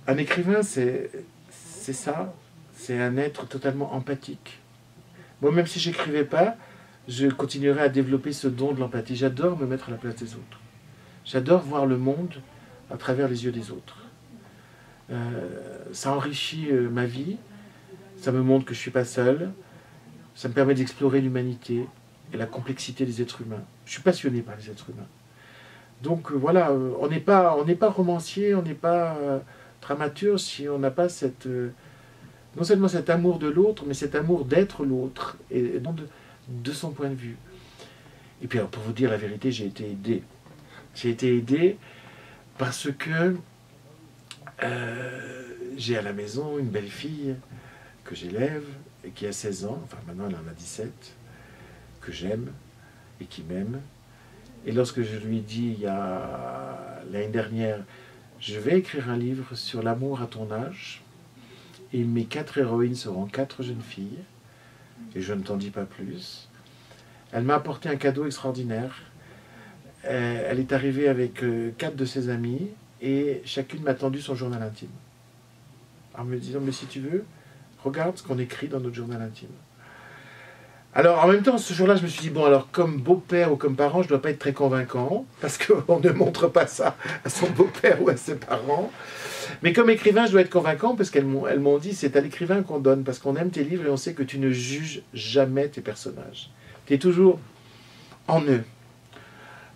Un écrivain, c'est ça, c'est un être totalement empathique. Moi, même si j'écrivais pas, je continuerai à développer ce don de l'empathie. J'adore me mettre à la place des autres. J'adore voir le monde à travers les yeux des autres. Ça enrichit ma vie, ça me montre que je ne suis pas seul, ça me permet d'explorer l'humanité et la complexité des êtres humains. Je suis passionné par les êtres humains. Donc voilà, on n'est pas romancier, on n'est pas dramaturge si on n'a pas non seulement cet amour de l'autre, mais cet amour d'être l'autre, et non de son point de vue. Et puis alors, pour vous dire la vérité, j'ai été aidé. J'ai été aidé parce que j'ai à la maison une belle fille que j'élève et qui a 16 ans, enfin maintenant elle en a 17, que j'aime et qui m'aime. Et lorsque je lui ai dit l'année dernière, je vais écrire un livre sur l'amour à ton âge, et mes 4 héroïnes seront 4 jeunes filles, et je ne t'en dis pas plus, elle m'a apporté un cadeau extraordinaire. Elle est arrivée avec 4 de ses amies, et chacune m'a tendu son journal intime. En me disant, mais si tu veux, regarde ce qu'on écrit dans notre journal intime. Alors, en même temps, ce jour-là, je me suis dit, bon, alors, comme beau-père ou comme parent, je ne dois pas être très convaincant, parce qu'on ne montre pas ça à son beau-père ou à ses parents. Mais comme écrivain, je dois être convaincant, parce qu'elles m'ont dit, c'est à l'écrivain qu'on donne, parce qu'on aime tes livres et on sait que tu ne juges jamais tes personnages. Tu es toujours en eux.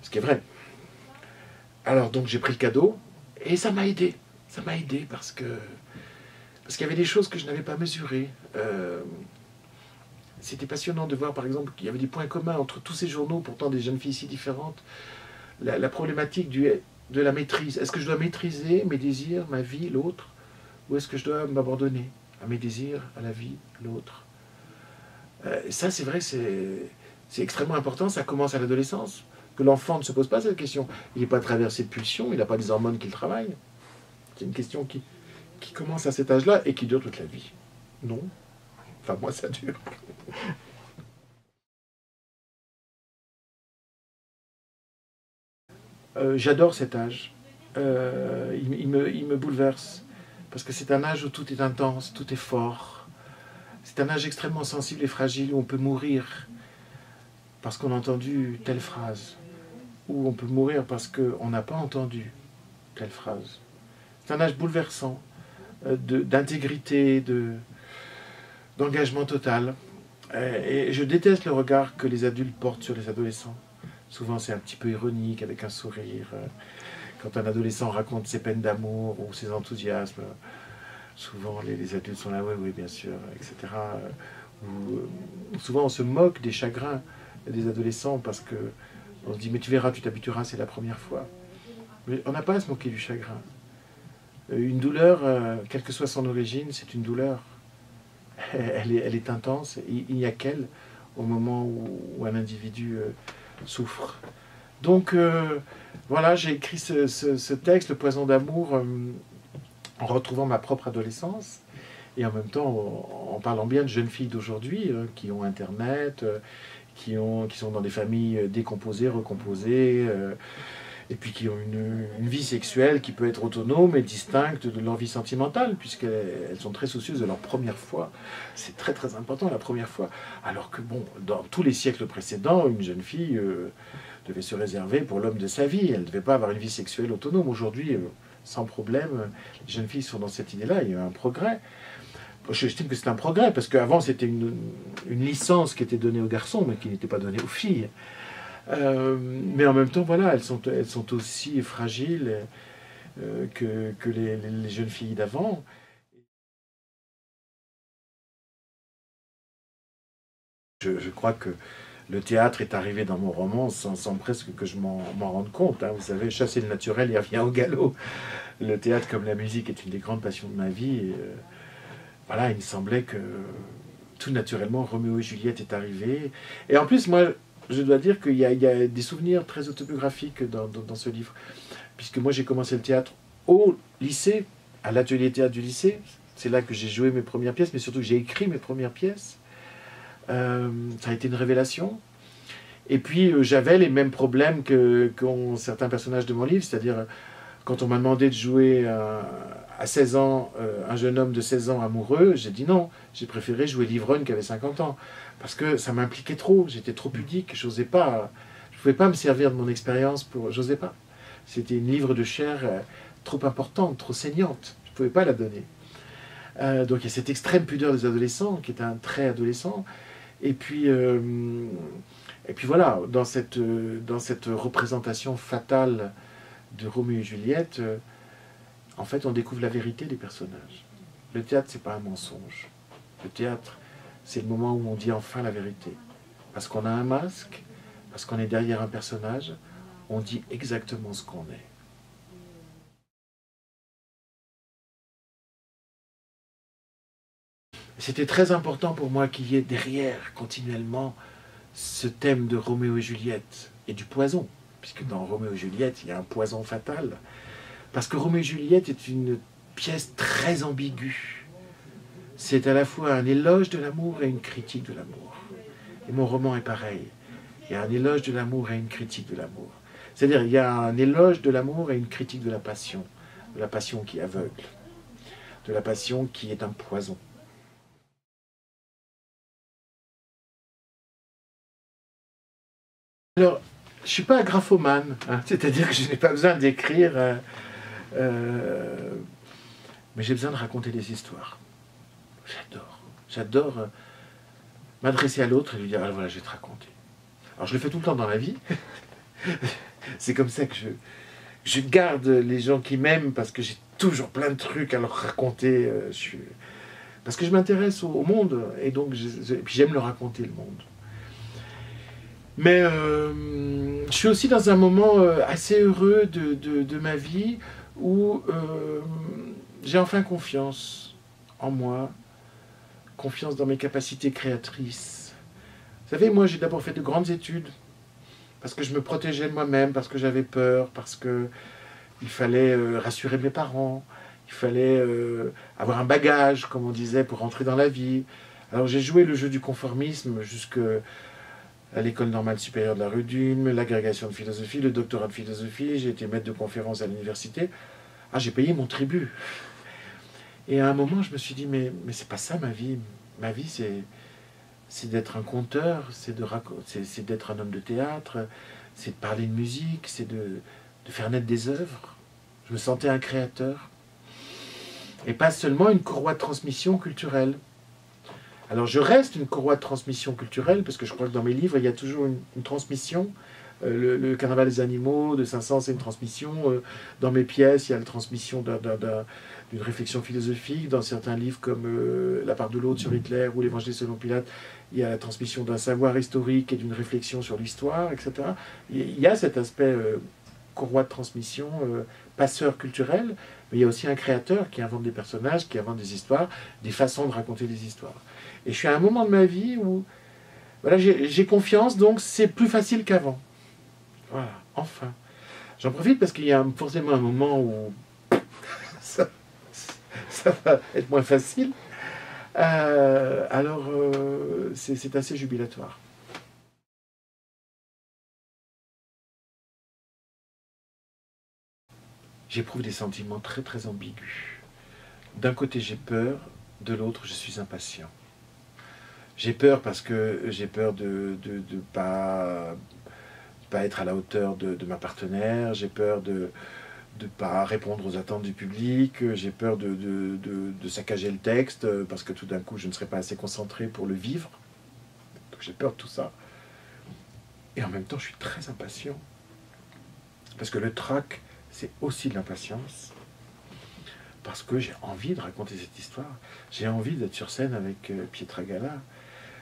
Ce qui est vrai. Alors, donc, j'ai pris le cadeau, et ça m'a aidé. Ça m'a aidé parce qu'il y avait des choses que je n'avais pas mesurées. C'était passionnant de voir, par exemple, qu'il y avait des points communs entre tous ces journaux, pourtant des jeunes filles si différentes. La problématique de la maîtrise. Est-ce que je dois maîtriser mes désirs, ma vie, l'autre, ou est-ce que je dois m'abandonner à mes désirs, à la vie, l'autre? Ça, c'est vrai, c'est extrêmement important. Ça commence à l'adolescence. Que l'enfant ne se pose pas cette question. Il n'est pas traversé de pulsions, il n'a pas des hormones qui le travaillent. C'est une question qui commence à cet âge-là et qui dure toute la vie. Non. Enfin, moi, ça dure. J'adore cet âge. Il me bouleverse. Parce que c'est un âge où tout est intense, tout est fort. C'est un âge extrêmement sensible et fragile où on peut mourir parce qu'on a entendu telle phrase. Ou on peut mourir parce qu'on n'a pas entendu telle phrase. C'est un âge bouleversant, d'intégrité, d'engagement total. Et je déteste le regard que les adultes portent sur les adolescents. Souvent, c'est un petit peu ironique, avec un sourire. Quand un adolescent raconte ses peines d'amour ou ses enthousiasmes, souvent les adultes sont là, oui, oui, bien sûr, etc. Souvent, on se moque des chagrins des adolescents parce que on se dit, mais tu verras, tu t'habitueras, c'est la première fois. Mais on n'a pas à se moquer du chagrin. Une douleur, quelle que soit son origine, c'est une douleur. Elle est intense. Il n'y a qu'elle au moment où un individu souffre. Donc, voilà, j'ai écrit ce texte, Le poison d'amour, en retrouvant ma propre adolescence. Et en même temps, en parlant bien de jeunes filles d'aujourd'hui, qui ont Internet, qui sont dans des familles décomposées, recomposées, et puis qui ont une vie sexuelle qui peut être autonome et distincte de leur vie sentimentale, puisqu'elles sont très soucieuses de leur première fois. C'est très très important, la première fois. Alors que, bon, dans tous les siècles précédents, une jeune fille devait se réserver pour l'homme de sa vie. Elle ne devait pas avoir une vie sexuelle autonome. Aujourd'hui, sans problème, les jeunes filles sont dans cette idée-là. Il y a eu un progrès. J'estime que c'est un progrès, parce qu'avant, c'était une licence qui était donnée aux garçons, mais qui n'était pas donnée aux filles. Mais en même temps, voilà, elles sont aussi fragiles que les jeunes filles d'avant. Je crois que le théâtre est arrivé dans mon roman sans presque que je m'en rende compte. Hein. Vous savez, chasser le naturel, il revient au galop. Le théâtre, comme la musique, est une des grandes passions de ma vie. Et, voilà, il me semblait que tout naturellement, Roméo et Juliette est arrivé. Et en plus, moi, je dois dire qu'il y a des souvenirs très autobiographiques dans ce livre. Puisque moi, j'ai commencé le théâtre au lycée, à l'atelier théâtre du lycée. C'est là que j'ai joué mes premières pièces, mais surtout que j'ai écrit mes premières pièces. Ça a été une révélation. Et puis, j'avais les mêmes problèmes qu'ont certains personnages de mon livre, c'est-à-dire quand on m'a demandé de jouer à 16 ans, un jeune homme de 16 ans amoureux, j'ai dit non. J'ai préféré jouer l'ivrogne qui avait 50 ans. Parce que ça m'impliquait trop, j'étais trop pudique, j'osais pas. Je ne pouvais pas me servir de mon expérience pour... J'osais pas. C'était une livre de chair trop importante, trop saignante. Je ne pouvais pas la donner. Donc il y a cette extrême pudeur des adolescents, qui est un trait adolescent. Et puis voilà, dans cette représentation fatale de Roméo et Juliette, en fait, on découvre la vérité des personnages. Le théâtre, c'est pas un mensonge. Le théâtre, c'est le moment où on dit enfin la vérité. Parce qu'on a un masque, parce qu'on est derrière un personnage, on dit exactement ce qu'on est. C'était très important pour moi qu'il y ait derrière, continuellement, ce thème de Roméo et Juliette et du poison. Puisque dans Roméo et Juliette, il y a un poison fatal. Parce que Roméo et Juliette est une pièce très ambiguë. C'est à la fois un éloge de l'amour et une critique de l'amour. Et mon roman est pareil. Il y a un éloge de l'amour et une critique de l'amour. C'est-à-dire, il y a un éloge de l'amour et une critique de la passion qui aveugle, de la passion qui est un poison. Alors, je ne suis pas un graphomane, hein, c'est-à-dire que je n'ai pas besoin d'écrire, mais j'ai besoin de raconter des histoires. J'adore m'adresser à l'autre et lui dire « Ah voilà, je vais te raconter ». Alors je le fais tout le temps dans la vie. C'est comme ça que je garde les gens qui m'aiment, parce que j'ai toujours plein de trucs à leur raconter. Parce que je m'intéresse au monde, et donc puis j'aime leur raconter le monde. Mais je suis aussi dans un moment assez heureux de ma vie, où j'ai enfin confiance en moi, confiance dans mes capacités créatrices. Vous savez, moi j'ai d'abord fait de grandes études, parce que je me protégeais de moi-même, parce que j'avais peur, parce qu'il fallait rassurer mes parents, il fallait avoir un bagage, comme on disait, pour rentrer dans la vie. Alors j'ai joué le jeu du conformisme jusqu'à l'École normale supérieure de la rue d'Ulm, l'agrégation de philosophie, le doctorat de philosophie, j'ai été maître de conférence à l'université. Ah, j'ai payé mon tribut. Et à un moment, je me suis dit, mais c'est pas ça ma vie. Ma vie, c'est d'être un conteur, c'est d'être un homme de théâtre, c'est de parler de musique, c'est de faire naître des œuvres. Je me sentais un créateur. Et pas seulement une courroie de transmission culturelle. Alors je reste une courroie de transmission culturelle, parce que je crois que dans mes livres, il y a toujours une transmission. Le Carnaval des animaux de Saint-Saëns, c'est une transmission. Dans mes pièces, il y a la transmission d'une réflexion philosophique. Dans certains livres comme La part de l'autre sur Hitler ou l'Évangile selon Pilate, il y a la transmission d'un savoir historique et d'une réflexion sur l'histoire, etc. Il y a cet aspect courroie de transmission, passeur culturel, mais il y a aussi un créateur qui invente des personnages, qui invente des histoires, des façons de raconter des histoires. Et je suis à un moment de ma vie où voilà, j'ai confiance, donc c'est plus facile qu'avant. Voilà, enfin. J'en profite parce qu'il y a forcément un moment où ça va être moins facile. Alors, c'est assez jubilatoire. J'éprouve des sentiments très très ambigus. D'un côté, j'ai peur, de l'autre, je suis impatient. J'ai peur parce que j'ai peur de pas être à la hauteur de ma partenaire, j'ai peur de ne pas répondre aux attentes du public, j'ai peur de saccager le texte, parce que tout d'un coup, je ne serai pas assez concentré pour le vivre. Donc j'ai peur de tout ça. Et en même temps, je suis très impatient. Parce que le trac, c'est aussi de l'impatience. Parce que j'ai envie de raconter cette histoire. J'ai envie d'être sur scène avec Pietragala.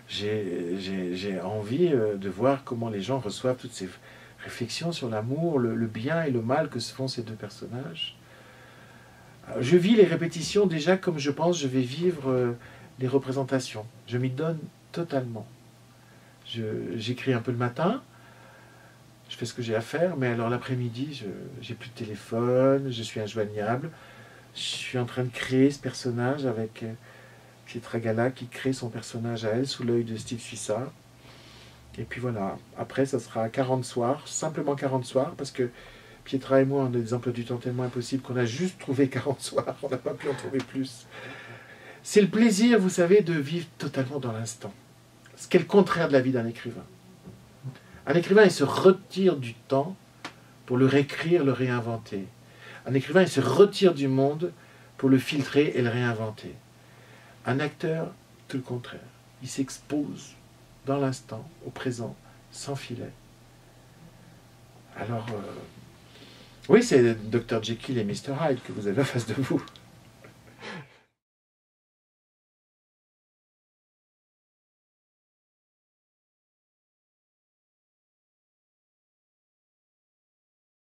J'ai envie de voir comment les gens reçoivent toutes ces réflexions sur l'amour, le bien et le mal que se font ces deux personnages. Je vis les répétitions déjà comme je pense je vais vivre les représentations. Je m'y donne totalement. J'écris un peu le matin, je fais ce que j'ai à faire, mais alors l'après-midi, j'ai plus de téléphone, je suis injoignable. Je suis en train de créer ce personnage avec Pietragala qui crée son personnage à elle sous l'œil de Steve Suissa. Et puis voilà, après ça sera 40 soirs, simplement 40 soirs, parce que Pietra et moi, on a des emplois du temps tellement impossibles qu'on a juste trouvé 40 soirs, on n'a pas pu en trouver plus. C'est le plaisir, vous savez, de vivre totalement dans l'instant. Ce qui est le contraire de la vie d'un écrivain. Un écrivain, il se retire du temps pour le réécrire, le réinventer. Un écrivain, il se retire du monde pour le filtrer et le réinventer. Un acteur, tout le contraire. Il s'expose dans l'instant, au présent, sans filet. Alors, oui, c'est Dr. Jekyll et Mr. Hyde que vous avez en face de vous.